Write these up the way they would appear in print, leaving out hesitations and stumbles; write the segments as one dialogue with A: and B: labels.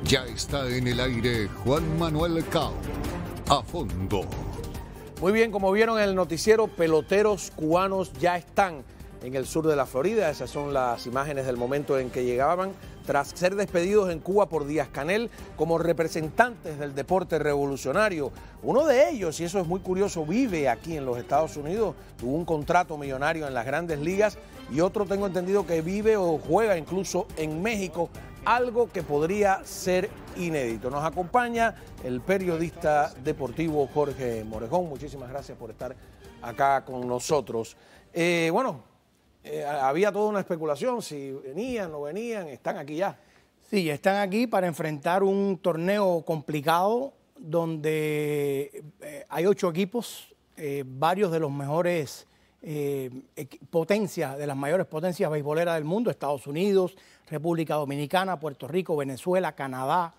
A: Ya está en el aire Juan Manuel Cao. A fondo.
B: Muy bien, como vieron en el noticiero, peloteros cubanos ya están en el sur de la Florida. Esas son las imágenes del momento en que llegaban tras ser despedidos en Cuba por Díaz-Canel como representantes del deporte revolucionario. Uno de ellos, y eso es muy curioso, vive aquí en los Estados Unidos, tuvo un contrato millonario en las grandes ligas, y otro tengo entendido que vive o juega incluso en México, algo que podría ser inédito. Nos acompaña el periodista deportivo Jorge Morejón. Muchísimas gracias por estar acá con nosotros. Había toda una especulación, si venían, no venían, están aquí ya.
C: Sí, están aquí para enfrentar un torneo complicado donde hay 8 equipos, varios de los mejores potencias, de las mayores potencias beisboleras del mundo: Estados Unidos, República Dominicana, Puerto Rico, Venezuela, Canadá,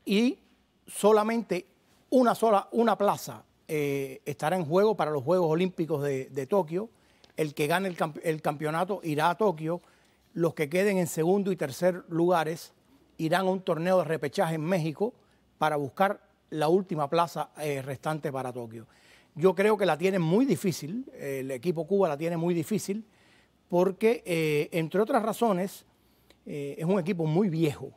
C: y solamente una plaza estará en juego para los Juegos Olímpicos de Tokio. El que gane el campeonato irá a Tokio. Los que queden en segundo y tercer lugares irán a un torneo de repechaje en México para buscar la última plaza restante para Tokio. Yo creo que la tienen muy difícil, el equipo Cuba la tiene muy difícil porque, entre otras razones, es un equipo muy viejo,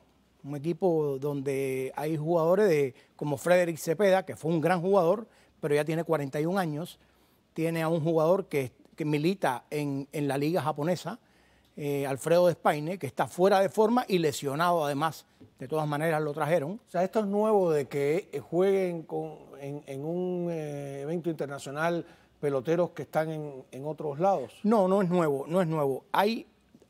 C: un equipo donde hay jugadores como Frederick Cepeda, que fue un gran jugador, pero ya tiene 41 años, tiene a un jugador que milita en la liga japonesa, Alfredo Despaine, que está fuera de forma y lesionado además. De todas maneras lo trajeron.
B: O sea, esto es nuevo de que jueguen en un evento internacional peloteros que están en otros lados.
C: No, no es nuevo, no es nuevo. Hay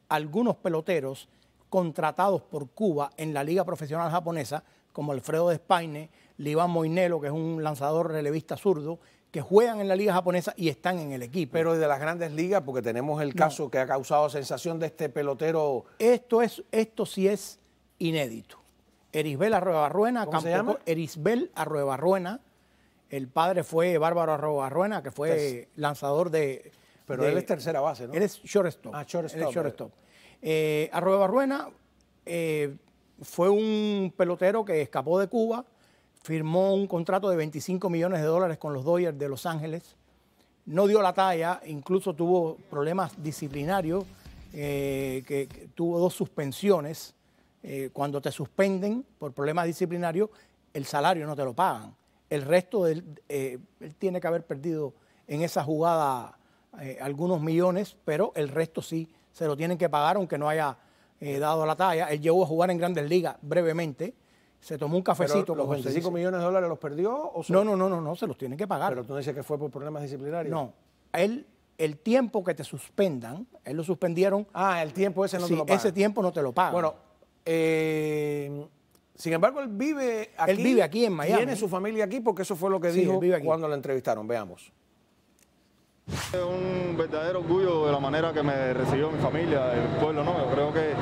C: algunos peloteros contratados por Cuba en la liga profesional japonesa, como Alfredo Despaine, Livan Moinelo, que es un lanzador relevista zurdo, que juegan en la liga japonesa y están en el equipo.
B: Pero de las grandes ligas, porque tenemos el caso que ha causado sensación de este pelotero.
C: Esto sí es inédito. Erisbel Arruebarruena.
B: ¿Cómo se llama?
C: Erisbel Arruebarruena. El padre fue Bárbaro Arruebarruena, que fue lanzador de...
B: Pero él es tercera base, ¿no?
C: Él es shortstop.
B: Ah, shortstop.
C: Él es shortstop. Arruebarruena fue un pelotero que escapó de Cuba, firmó un contrato de $25 millones con los Dodgers de Los Ángeles, no dio la talla, incluso tuvo problemas disciplinarios, que tuvo 2 suspensiones. Cuando te suspenden por problemas disciplinarios, el salario no te lo pagan. El resto él tiene que haber perdido en esa jugada algunos millones, pero el resto sí se lo tienen que pagar, aunque no haya dado la talla. Él llegó a jugar en Grandes Ligas brevemente. Se tomó un cafecito.
B: ¿Pero los $25 millones los perdió? ¿O
C: No, se los tienen que pagar.
B: Pero tú dices que fue por problemas disciplinarios.
C: No, el tiempo que te suspendan, él lo suspendieron.
B: Ah, el tiempo ese no te lo pagan.
C: Ese tiempo no te lo pagan.
B: Bueno, sin embargo, él vive aquí.
C: Él vive aquí en Miami.
B: Tiene su familia aquí, porque eso fue lo que dijo cuando lo entrevistaron. Veamos.
D: Es un verdadero orgullo de la manera que me recibió mi familia, el pueblo, ¿no? Yo creo que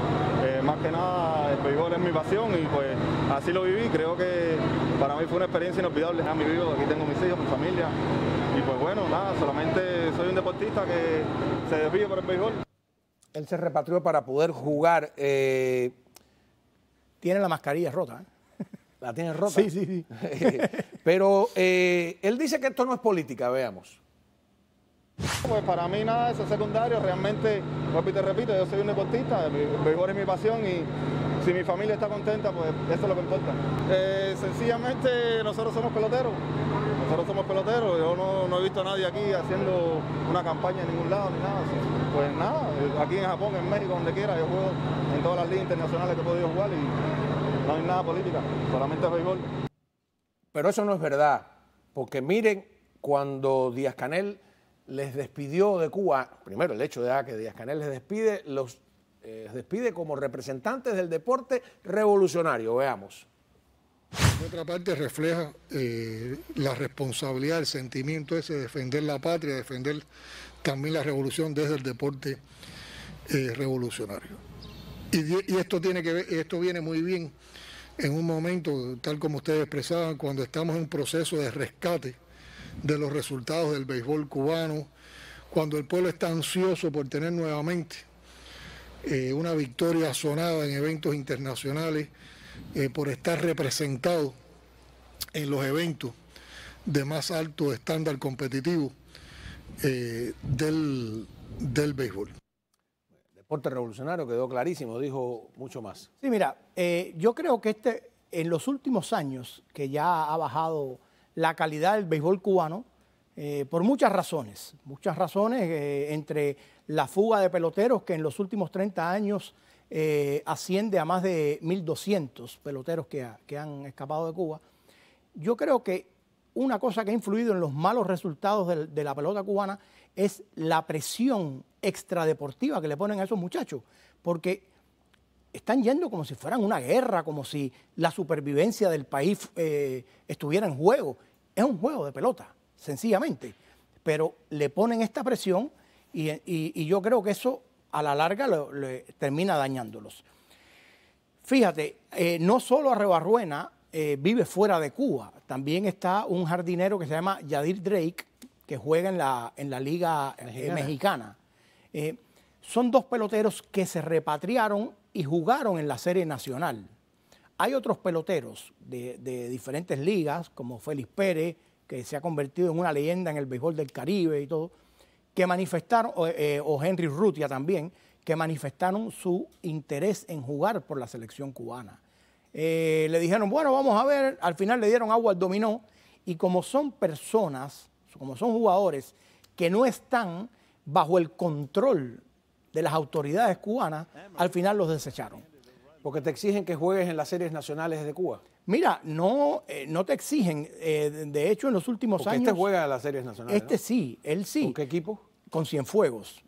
D: más que nada el béisbol es mi pasión y pues así lo viví. Creo que para mí fue una experiencia inolvidable. Ya mi vivo, aquí tengo mis hijos, mi familia y pues bueno, nada, solamente soy un deportista que se desvive por el béisbol.
B: Él se repatrió para poder jugar.
C: Tiene la mascarilla rota, ¿eh?
B: ¿La tiene rota?
C: Sí.
B: Pero él dice que esto no es política, veamos.
D: Pues para mí nada, eso es secundario, realmente, repito, yo soy un deportista, el béisbol es mi pasión y si mi familia está contenta, pues eso es lo que importa. Sencillamente nosotros somos peloteros, yo no he visto a nadie aquí haciendo una campaña en ningún lado ni nada, pues nada, aquí en Japón, en México, donde quiera, yo juego en todas las ligas internacionales que he podido jugar y no hay nada política, solamente es béisbol.
B: Pero eso no es verdad, porque miren, cuando Díaz-Canel les despidió de Cuba, primero el hecho de que Díaz-Canel les despide, los despide como representantes del deporte revolucionario. Veamos.
E: Por otra parte, refleja la responsabilidad, el sentimiento ese de defender la patria, defender también la revolución desde el deporte revolucionario. Y esto viene muy bien en un momento, tal como ustedes expresaban, cuando estamos en un proceso de rescate de los resultados del béisbol cubano, cuando el pueblo está ansioso por tener nuevamente una victoria sonada en eventos internacionales, por estar representado en los eventos de más alto estándar competitivo del béisbol.
B: Deporte revolucionario quedó clarísimo, dijo mucho más.
C: Sí, mira, yo creo que en los últimos años que ya ha bajado la calidad del béisbol cubano, por muchas razones, entre la fuga de peloteros que en los últimos 30 años asciende a más de 1.200 peloteros que han escapado de Cuba. Yo creo que una cosa que ha influido en los malos resultados de la pelota cubana es la presión extradeportiva que le ponen a esos muchachos, porque están yendo como si fueran una guerra, como si la supervivencia del país estuviera en juego. Es un juego de pelota, sencillamente, pero le ponen esta presión y yo creo que eso a la larga le termina dañándolos. Fíjate, no solo Arrobarruena vive fuera de Cuba, también está un jardinero que se llama Yadir Drake, que juega en la Liga Mexicana. Son dos peloteros que se repatriaron y jugaron en la Serie Nacional. Hay otros peloteros de diferentes ligas, como Félix Pérez, que se ha convertido en una leyenda en el béisbol del Caribe y todo, que manifestaron, o Henry Rutia también, que manifestaron su interés en jugar por la selección cubana. Le dijeron, bueno, vamos a ver, al final le dieron agua al dominó, y como son personas, como son jugadores que no están bajo el control de las autoridades cubanas, al final los desecharon.
B: Porque te exigen que juegues en las series nacionales de Cuba.
C: Mira, no te exigen. De hecho, en los últimos
B: Porque
C: años...
B: este juega en las series nacionales, ¿no?
C: Sí, él sí.
B: ¿Con qué equipo?
C: Con Cienfuegos.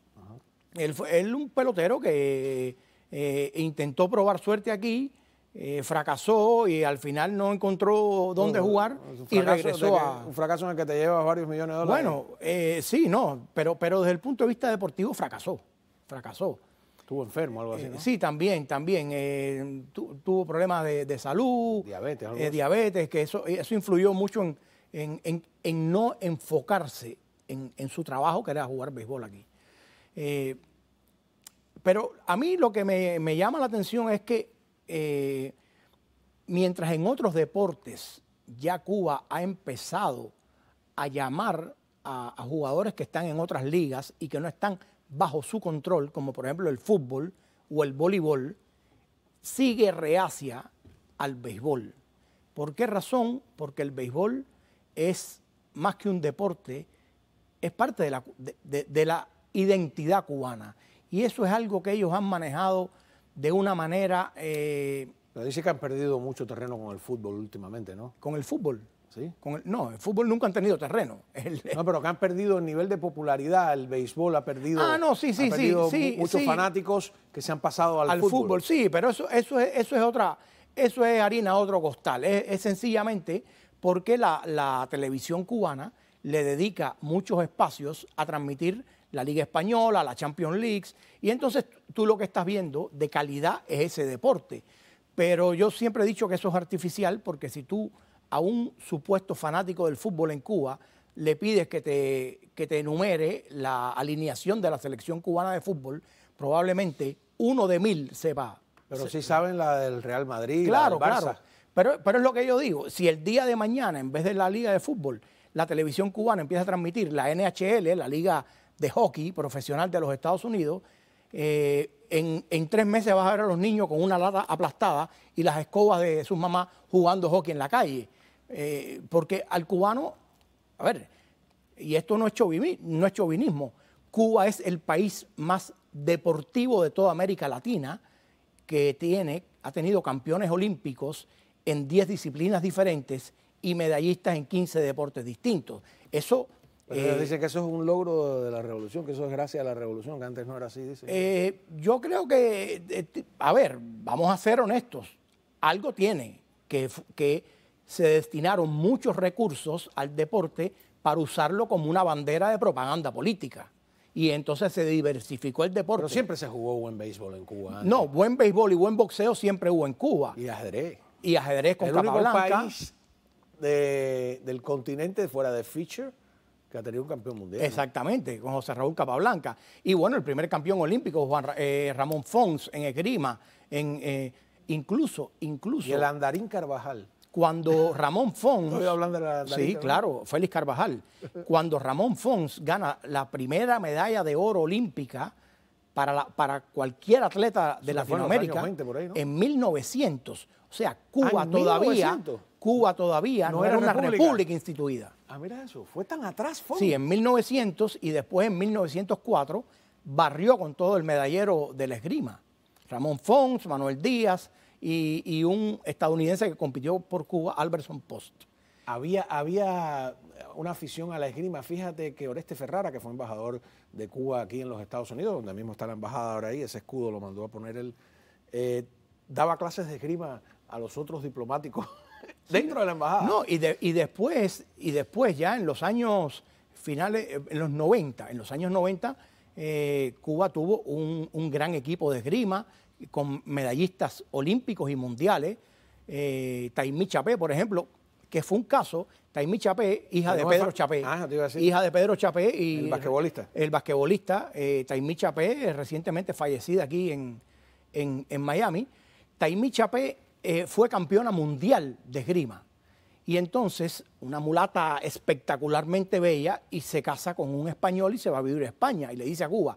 C: Él un pelotero que intentó probar suerte aquí, fracasó y al final no encontró dónde jugar y regresó a...
B: Un fracaso en el que te llevas varios millones de dólares.
C: Bueno, sí, no, pero desde el punto de vista deportivo fracasó.
B: Estuvo enfermo, algo así, ¿no?
C: Sí, también. Tuvo problemas de salud.
B: Diabetes, algo así.
C: Diabetes, que eso influyó mucho en no enfocarse en su trabajo, que era jugar béisbol aquí. Pero a mí lo que me llama la atención es que mientras en otros deportes ya Cuba ha empezado a llamar a jugadores que están en otras ligas y que no están bajo su control, como por ejemplo el fútbol o el voleibol, sigue reacia al béisbol. ¿Por qué razón? Porque el béisbol es más que un deporte, es parte de la identidad cubana. Y eso es algo que ellos han manejado de una manera...
B: Pero dice que han perdido mucho terreno con el fútbol últimamente, ¿no?
C: ¿Con el fútbol?
B: ¿Sí?
C: No, el fútbol nunca han tenido terreno.
B: No, pero que han perdido el nivel de popularidad. El béisbol ha perdido... muchos fanáticos que se han pasado al fútbol.
C: Sí, pero eso es harina a otro costal. Es sencillamente porque la televisión cubana le dedica muchos espacios a transmitir la Liga Española, la Champions League, y entonces tú lo que estás viendo de calidad es ese deporte. Pero yo siempre he dicho que eso es artificial, porque si tú a un supuesto fanático del fútbol en Cuba le pides que te enumere la alineación de la selección cubana de fútbol, probablemente 1 de 1000 se va.
B: Pero sí saben la del Real Madrid,
C: claro,
B: la del Barça.
C: Claro. Pero es lo que yo digo, si el día de mañana, en vez de la Liga de Fútbol, la televisión cubana empieza a transmitir la NHL, la Liga de Hockey Profesional de los Estados Unidos, en 3 meses vas a ver a los niños con una lata aplastada y las escobas de sus mamás jugando hockey en la calle. Porque al cubano, a ver, y esto no es chauvinismo, Cuba es el país más deportivo de toda América Latina, que ha tenido campeones olímpicos en 10 disciplinas diferentes y medallistas en 15 deportes distintos. Eso...
B: Pero dice que eso es un logro de la revolución, que eso es gracias a la revolución, que antes no era así, dice.
C: Yo creo que, a ver, vamos a ser honestos, algo tiene que se destinaron muchos recursos al deporte para usarlo como una bandera de propaganda política. Y entonces se diversificó el deporte.
B: Pero siempre se jugó buen béisbol en Cuba antes.
C: No, buen béisbol y buen boxeo siempre hubo en Cuba.
B: Y ajedrez.
C: Y ajedrez con Capablanca.
B: El único país del continente fuera de Fischer que ha tenido un campeón mundial.
C: Exactamente, con José Raúl Capablanca. Y bueno, el primer campeón olímpico, Ramón Fons, en esgrima, en Incluso.
B: Y el Andarín Carvajal.
C: Cuando Ramón Fons...
B: Estoy hablando de la Andarín,
C: sí,
B: ¿no?
C: claro, Félix Carvajal. Cuando Ramón Fons gana la primera medalla de oro olímpica para cualquier atleta de Latinoamérica,
B: fue en los años 20 por ahí, ¿no?
C: en 1900. O sea, Cuba
B: ¿en
C: todavía,
B: 1900?
C: Cuba todavía no era una república instituida.
B: Ah, mira eso, fue tan atrás, Fons.
C: Sí, en 1900 y después en 1904 barrió con todo el medallero de la esgrima. Ramón Fons, Manuel Díaz y un estadounidense que compitió por Cuba, Alberson Post.
B: Había una afición a la esgrima. Fíjate que Oreste Ferrara, que fue embajador de Cuba aquí en los Estados Unidos, donde mismo está la embajada ahora ahí, ese escudo lo mandó a poner él, daba clases de esgrima a los otros diplomáticos dentro de la embajada.
C: No, y después ya en los años finales, en los 90, Cuba tuvo un gran equipo de esgrima con medallistas olímpicos y mundiales. Taimí Chapé, por ejemplo, que fue un caso, Taimí Chapé, hija de Pedro Chapé.
B: Ah, te iba a decir.
C: Hija de Pedro Chapé y
B: El basquetbolista.
C: El basquetbolista, Taimí Chapé, recientemente fallecida aquí en Miami. Taimí Chapé fue campeona mundial de esgrima. Y entonces, una mulata espectacularmente bella, y se casa con un español y se va a vivir a España. Y le dice a Cuba,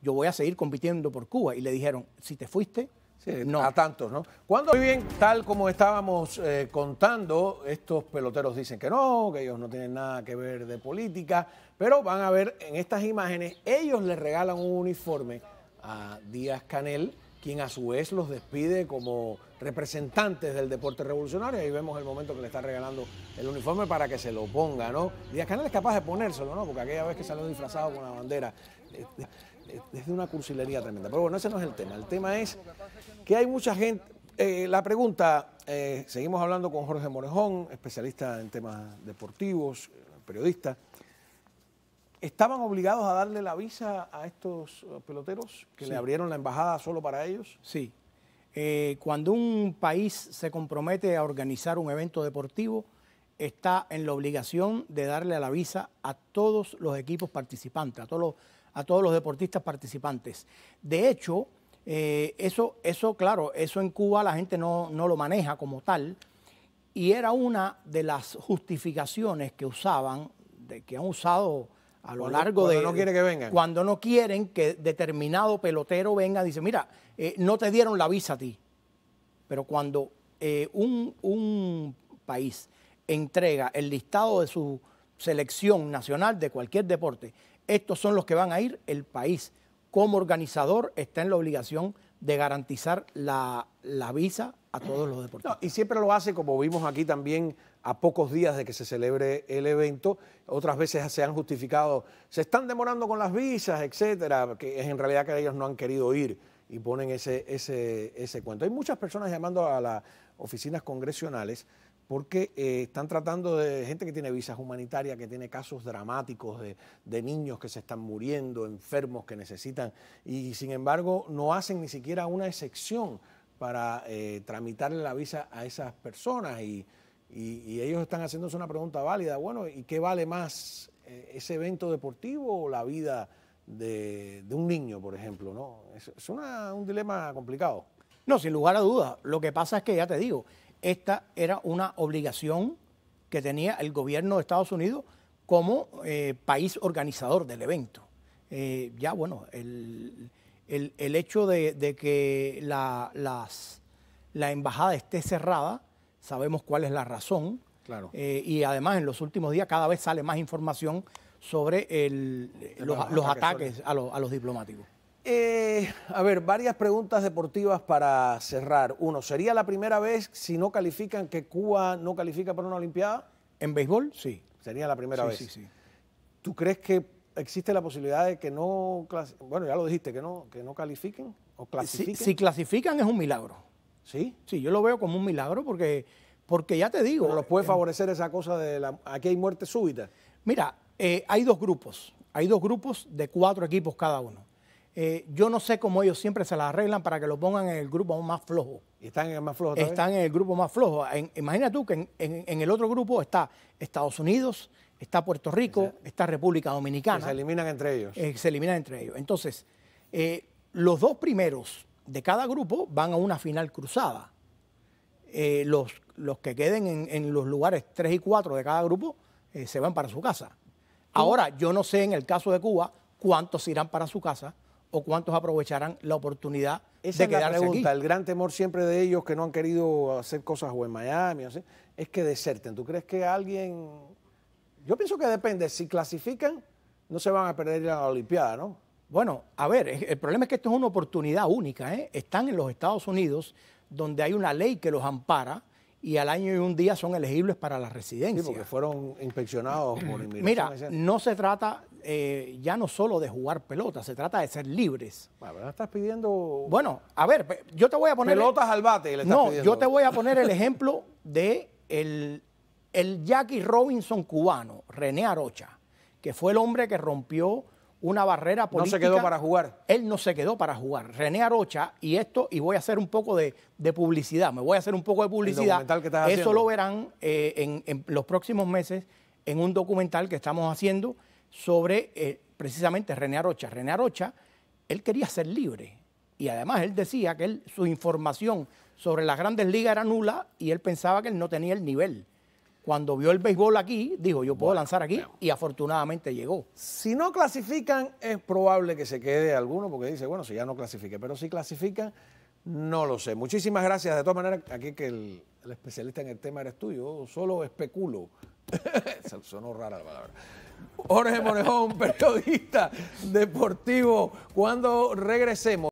C: yo voy a seguir compitiendo por Cuba. Y le dijeron, si te fuiste,
B: sí,
C: no.
B: A tantos, ¿no? Cuando, muy bien, tal como estábamos contando, estos peloteros dicen que no, que ellos no tienen nada que ver de política, pero van a ver en estas imágenes, ellos le regalan un uniforme a Díaz-Canel, quien a su vez los despide como representantes del deporte revolucionario. Ahí vemos el momento que le está regalando el uniforme para que se lo ponga, ¿no? Díaz-Canel es capaz de ponérselo, ¿no? Porque aquella vez que salió disfrazado con la bandera, es de una cursilería tremenda. Pero bueno, ese no es el tema. El tema es que hay mucha gente... la pregunta, seguimos hablando con Jorge Morejón, especialista en temas deportivos, periodista. ¿Estaban obligados a darle la visa a estos peloteros que
C: Sí.
B: le abrieron la embajada solo para ellos?
C: Sí. Cuando un país se compromete a organizar un evento deportivo, está en la obligación de darle la visa a todos los equipos participantes, a todos los deportistas participantes. De hecho, eso, claro, eso en Cuba la gente no lo maneja como tal, y era una de las justificaciones que han usado a lo largo de...
B: Cuando no quieren que vengan.
C: Cuando no quieren que determinado pelotero venga, dice, mira, no te dieron la visa a ti. Pero cuando un país entrega el listado de su selección nacional de cualquier deporte, estos son los que van a ir, el país como organizador está en la obligación de garantizar la visa a todos los deportistas.
B: No, y siempre lo hace, como vimos aquí también, a pocos días de que se celebre el evento. Otras veces se han justificado, se están demorando con las visas, etcétera, que es en realidad que ellos no han querido ir y ponen ese cuento. Hay muchas personas llamando a las oficinas congresionales porque están tratando de gente que tiene visas humanitarias, que tiene casos dramáticos de niños que se están muriendo, enfermos que necesitan, y sin embargo no hacen ni siquiera una excepción para tramitarle la visa a esas personas, y ellos están haciéndose una pregunta válida. Bueno, ¿y qué vale más, ese evento deportivo o la vida de un niño, por ejemplo, ¿no? Es un dilema complicado.
C: No, sin lugar a dudas. Lo que pasa es que, ya te digo, esta era una obligación que tenía el gobierno de Estados Unidos como país organizador del evento. Ya, bueno, el hecho de que la embajada esté cerrada, sabemos cuál es la razón.
B: Claro.
C: Y además en los últimos días cada vez sale más información sobre los ataques a los diplomáticos.
B: A ver, varias preguntas deportivas para cerrar. Uno, ¿sería la primera vez, si no califican, que Cuba no califica para una Olimpiada?
C: ¿En béisbol? Sí.
B: Sería la primera vez.
C: Sí.
B: ¿Tú crees que existe la posibilidad de que no, bueno, ya lo dijiste, que no califiquen o clasifiquen?
C: Si clasifican es un milagro.
B: ¿Sí?
C: Sí, yo lo veo como un milagro porque ya te digo...
B: ¿Pero los puede favorecer esa cosa de aquí hay muerte súbita?
C: Mira, hay dos grupos de 4 equipos cada uno. Yo no sé cómo ellos siempre se las arreglan para que lo pongan en el grupo más flojo.
B: ¿Y están en el más flojo?
C: Están en el grupo más flojo. Imagina tú que en el otro grupo está Estados Unidos, está Puerto Rico, está República Dominicana.
B: Que se eliminan entre ellos.
C: Se eliminan entre ellos. Entonces, los dos primeros de cada grupo van a una final cruzada. Los que queden en los lugares 3 y 4 de cada grupo se van para su casa. Ahora, yo no sé en el caso de Cuba cuántos irán para su casa o cuántos aprovecharán la oportunidad
B: Esa
C: de quedarse
B: es la pregunta.
C: aquí.
B: El gran temor siempre de ellos que no han querido hacer cosas o en Miami, o así, es que deserten. ¿Tú crees que alguien...? Yo pienso que depende. Si clasifican, no se van a perder a la Olimpiada, ¿no?
C: Bueno, a ver, el problema es que esto es una oportunidad única, ¿eh? Están en los Estados Unidos, donde hay una ley que los ampara y al año y un día son elegibles para la residencia.
B: Sí, porque fueron inspeccionados por inmigración.
C: Mira,
B: etc.
C: no se trata ya no solo de jugar pelota, se trata de ser libres.
B: Bueno, pero estás pidiendo
C: Bueno, a ver, yo te voy a poner...
B: pelotas al bate. Le estás
C: No,
B: pidiendo.
C: yo te voy a poner el ejemplo de el Jackie Robinson cubano, René Arocha, que fue el hombre que rompió una barrera política.
B: No se quedó para jugar.
C: Él no se quedó para jugar. René Arocha, y voy a hacer un poco de publicidad, me voy a hacer un poco de publicidad.
B: documental que estás
C: Eso
B: haciendo.
C: lo verán en los próximos meses en un documental que estamos haciendo sobre precisamente René Arocha. René Arocha, él quería ser libre y además él decía que su información sobre las grandes ligas era nula y él pensaba que él no tenía el nivel. Cuando vio el béisbol aquí, dijo, yo puedo lanzar aquí, y afortunadamente llegó.
B: Si no clasifican, es probable que se quede alguno, porque dice, bueno, si ya no clasifique, pero si clasifican, no lo sé. Muchísimas gracias. De todas maneras, aquí que el especialista en el tema eres tú, yo solo especulo. Sonó rara la palabra. Jorge Monejón, periodista deportivo. Cuando regresemos.